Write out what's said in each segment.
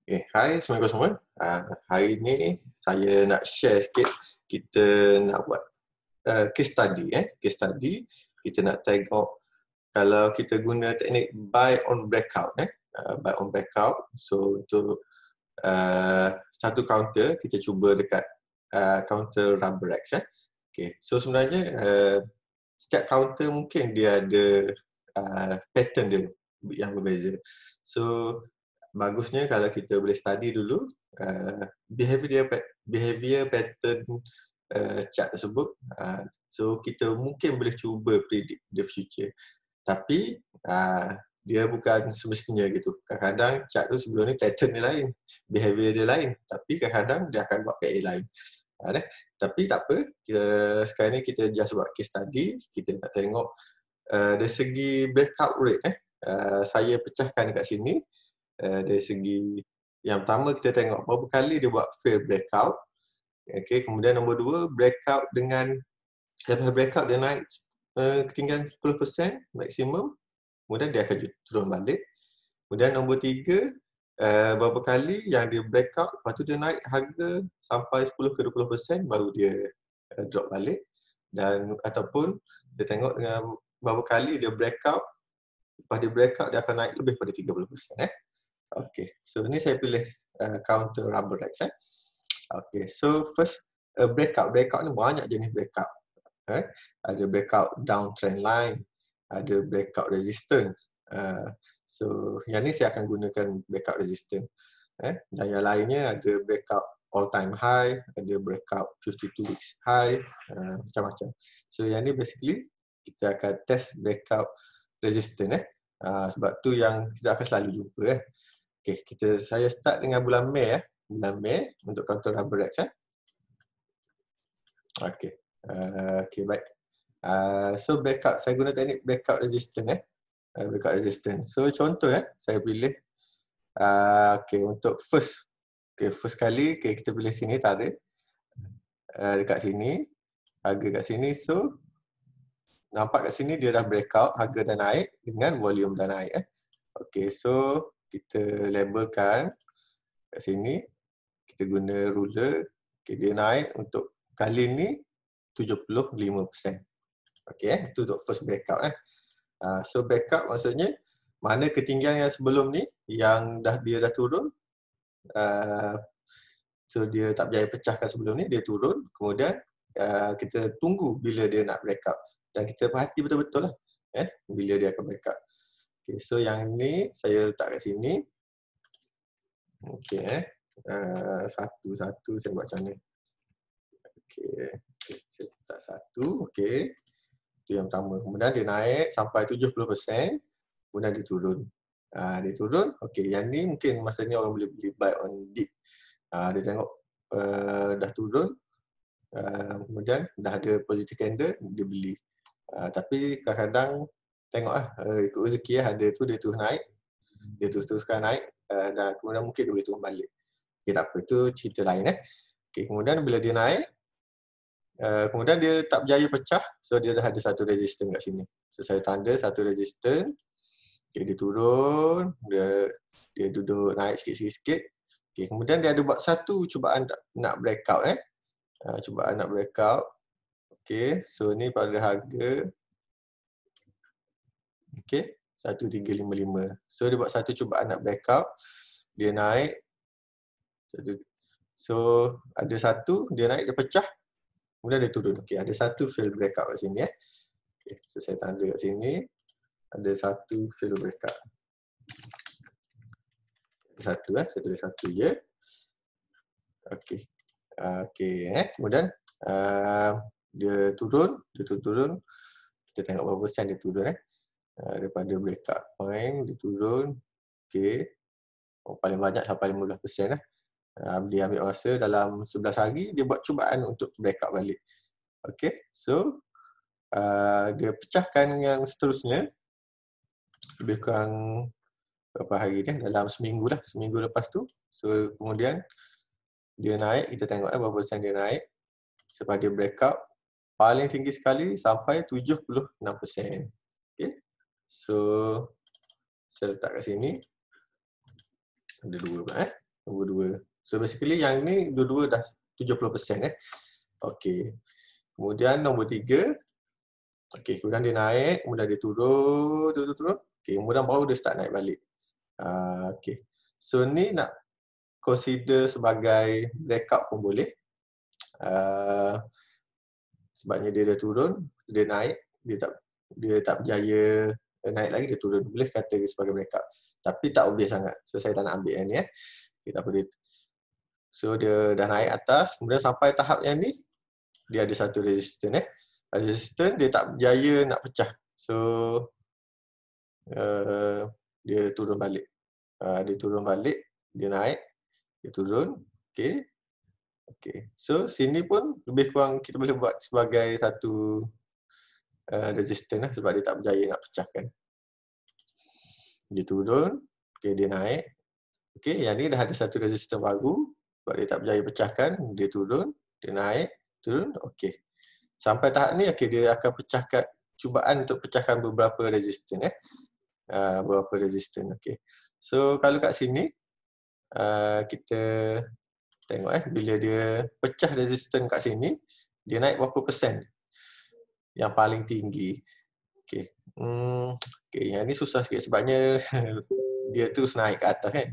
Hai Assalamualaikum semua. Hari ni saya nak share sikit, kita nak buat case study. Case study, kita nak tengok kalau kita guna teknik buy on breakout. Buy on breakout. So untuk satu counter, kita cuba dekat counter Rubberex. Okay. So sebenarnya setiap counter mungkin dia ada pattern dia yang berbeza. So bagusnya kalau kita boleh study dulu behavior pattern chart tersebut. So kita mungkin boleh cuba predict the future. Tapi dia bukan semestinya gitu. Kadang-kadang chart tu sebelum ni pattern dia lain, behavior dia lain, tapi kadang-kadang dia akan buat PA lain. Tapi tak apa, sekarang ni kita just buat case study. Kita nak tengok dari segi breakout rate. Saya pecahkan dekat sini. Dari segi yang pertama, kita tengok berapa kali dia buat fail breakout. Okay, kemudian nombor 2, breakout dengan lepas breakout dia naik ketinggian 10% maksimum, kemudian dia akan turun balik. Kemudian nombor 3, berapa kali yang dia breakout, lepas tu dia naik harga sampai 10 ke 20% baru dia drop balik. Dan ataupun kita tengok dengan berapa kali dia breakout, lepas dia breakout dia akan naik lebih pada 30%. Okay, so ni saya pilih counter Rubberex. Okay, so first breakout. Breakout ni banyak jenis breakout. Ada breakout downtrend line, ada breakout resistance. So yang ni saya akan gunakan breakout resistance. Dan yang lainnya ada breakout all time high, ada breakout 52 weeks high, macam-macam. So yang ni basically kita akan test breakout resistance. Sebab tu yang kita akan selalu jumpa. Okay, saya start dengan bulan Mei. Bulan Mei untuk counter Rubberex. Okay. Okay, baik. So breakout, saya guna teknik breakout resistance. Breakout resistance. So contoh saya pilih okay, untuk first kali, okay, kita pilih sini tarik dekat sini, harga kat sini. So nampak kat sini dia dah breakout, harga dah naik dengan volume dah naik. Okay, so kita labelkan kat sini, kita guna ruler. Okay, dia naik untuk kali ni 75%. Okay, itu untuk first breakout. So breakout maksudnya mana ketinggian yang sebelum ni yang dia dah turun, so dia tak berjaya pecahkan sebelum ni, dia turun, kemudian kita tunggu bila dia nak breakout dan kita perhati betul-betul lah bila dia akan breakout. Okay, so yang ni saya letak kat sini. Okay, satu-satu saya buat macam ni. Okay, saya letak satu. Okay, itu yang pertama. Kemudian dia naik sampai 70%, kemudian dia turun. Dia turun. Okay, yang ni mungkin masa ni orang boleh beli buy on dip. Dia tengok dah turun, kemudian dah ada positive candle, dia beli. Tapi kadang-kadang tengoklah ikut rezeki ada tu dia terus naik, dia teruskan naik, dan kemudian mungkin dia boleh turun balik. Okay, tak apa, itu cerita lain. Okay, kemudian bila dia naik, kemudian dia tak berjaya pecah, so dia dah ada satu resistance kat sini. So saya tanda satu resistance. Okay, dia turun, dia duduk naik sikit-sikit. Okay, kemudian dia ada buat satu cubaan nak breakout. Cubaan nak breakout. Okay, so ni pada harga okay, 1355. So dia buat satu cubaan nak breakout, dia naik. So ada satu, dia naik, dia pecah, kemudian dia turun. Okay, ada satu fail breakout kat sini. Okay, so saya tanda kat sini, ada satu fail breakout. Satu, saya tulis satu je. Okay. Okay, kemudian dia turun. Kita tengok berapa persen dia turun. Daripada breakout point, dia turun. Okay. Paling banyak sampai 15%. Dia ambil masa dalam 11 hari, dia buat cubaan untuk breakout balik. Okay, so dia pecahkan yang seterusnya. Lebih kurang berapa hari dia? Dalam seminggu lah. Seminggu lepas tu. So kemudian dia naik, kita tengok berapa persen dia naik. Sebab dia breakout paling tinggi sekali sampai 76%. Okay. So saya letak kat sini. Ada dua pula. nombor 2. So basically yang ni dua-dua dah 70% Okey. Kemudian nombor 3, okey, kemudian dia naik, kemudian dia turun, turun. Okey, kemudian baru dia start naik balik. Okey. So ni nak consider sebagai breakout pun boleh. Sebabnya dia dah turun, dia naik, dia tak berjaya naik lagi, dia turun. Boleh kata sebagai breakout. Tapi tak obvious sangat. So saya tak nak ambil yang ni Okay, tak apa dia. So dia dah naik atas, kemudian sampai tahap yang ni, dia ada satu resistance resistance dia tak berjaya nak pecah. So dia turun balik. Dia naik, dia turun. Okey. Okey. So sini pun lebih kurang kita boleh buat sebagai satu resistance sebab dia tak berjaya nak pecahkan. Dia turun, okey, dia naik. Okey, yang ni dah ada satu resistance baru sebab dia tak berjaya pecahkan, dia turun, dia naik, turun, okey. Sampai tahap ni okey, dia akan pecahkan, cubaan untuk pecahkan beberapa resistance beberapa resistance. Okey. So kalau kat sini kita tengok bila dia pecah resistance kat sini, dia naik berapa persen yang paling tinggi. Okey. Okey, yang ni susah sikit sebabnya dia terus naik ke atas kan.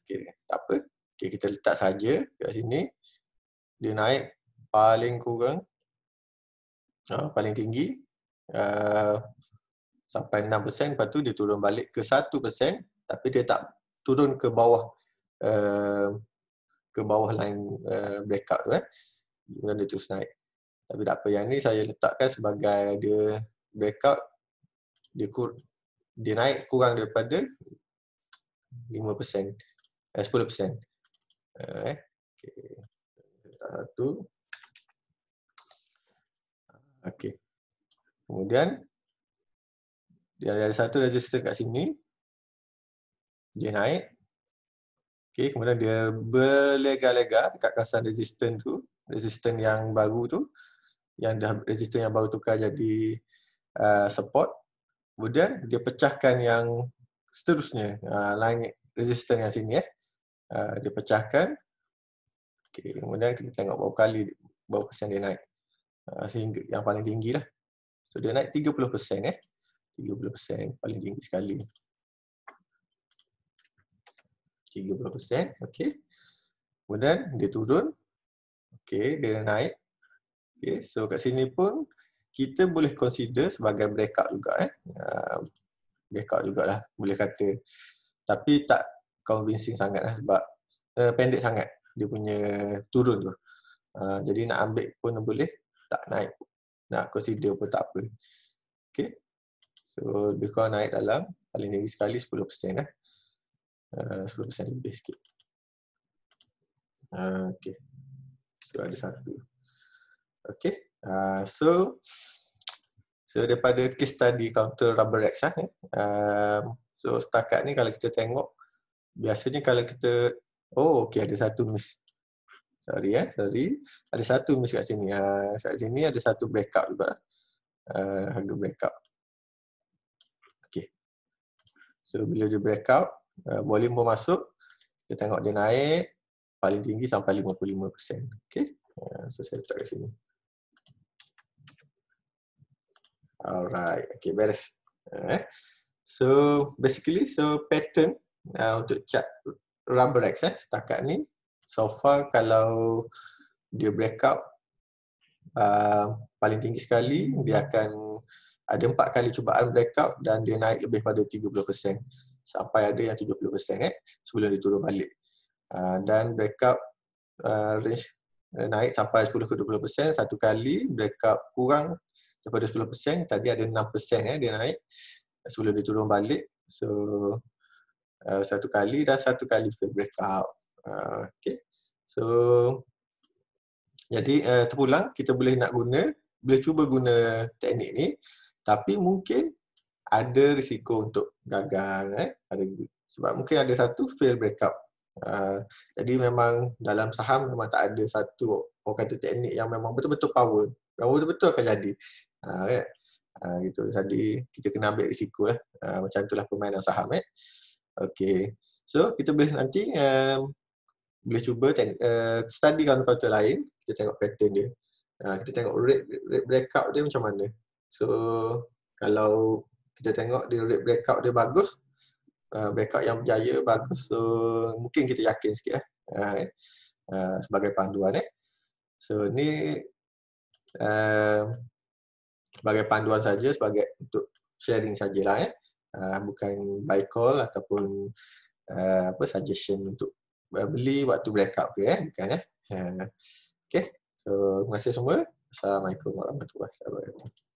Okey, tak apa. Okey, kita letak saja kat sini. Dia naik paling kurang paling tinggi sampai 6%, lepas tu dia turun balik ke 1%, tapi dia tak turun ke bawah line breakout tu kemudian dia terus naik. Tapi tak apa, yang ni saya letakkan sebagai dia breakout, dia naik kurang daripada 5%, 10%. Okey. Satu. Okey. Kemudian dia ada satu resistor kat sini. Dia naik. Okey, kemudian dia berlega-lega dekat kawasan resistor yang baru tu, yang dah resistor yang baru tukar jadi support. Kemudian dia pecahkan yang seterusnya, line resistor yang sini dia pecahkan. Okey, kemudian kita tengok berapa persen dia naik. Sehingga yang paling tinggi lah. So dia naik 30%. 30% paling tinggi sekali. 30%, okey. Kemudian dia turun. Okey, dia naik. Okey, so kat sini pun kita boleh consider sebagai breakout juga breakout jugalah boleh kata. Tapi tak convincing sangat sebab pendek sangat dia punya turun tu. Jadi nak ambil pun boleh, tak naik nak consider pun tak apa. Okey. So lebih kurang naik dalam paling tinggi sekali 10%. 10% lebih sikit. Okey. So ada satu. Okey. So daripada case study counter Rubberex so setakat ni kalau kita tengok, biasanya kalau kita okey, ada satu miss. Sorry. Ada satu miss kat sini. Kat sini ada satu breakout juga. Harga breakout. Okey. So bila dia breakout, volume pun masuk, kita tengok dia naik paling tinggi sampai 55%. Okey. So saya letak kat sini. Alright. Okey, beres. So basically pattern untuk chart Rubberex setakat ni, so far kalau dia breakout paling tinggi sekali, dia akan ada 4 kali cubaan breakout dan dia naik lebih pada 30%, sampai ada yang 70% sebelum dia turun balik. Dan breakout range naik sampai 10 ke 20%, satu kali breakout kurang daripada 10%, tadi ada 6% dia naik sebelum dia turun balik. So satu kali dan satu kali breakout. Okay. So jadi terpulang, kita boleh cuba guna teknik ni, tapi mungkin ada risiko untuk gagal. Sebab mungkin ada satu fail breakout. Jadi memang dalam saham memang tak ada satu orang kata teknik yang memang betul-betul power, yang betul-betul akan jadi. Gitu. Jadi kita kena ambil risiko lah. Macam itulah permainan saham. Okey. So kita boleh nanti boleh cuba study kaunter lain, kita tengok pattern dia. Kita tengok rate breakout dia macam mana. So kalau kita tengok dia rate breakout dia bagus, breakout yang berjaya bagus, so mungkin kita yakin sikit sebagai panduan. So ni sebagai panduan saja, sebagai untuk sharing sajalah bukan buy call ataupun suggestion untuk beli waktu breakout ke bukan Okay. So terima kasih semua. Assalamualaikum warahmatullahi wabarakatuh.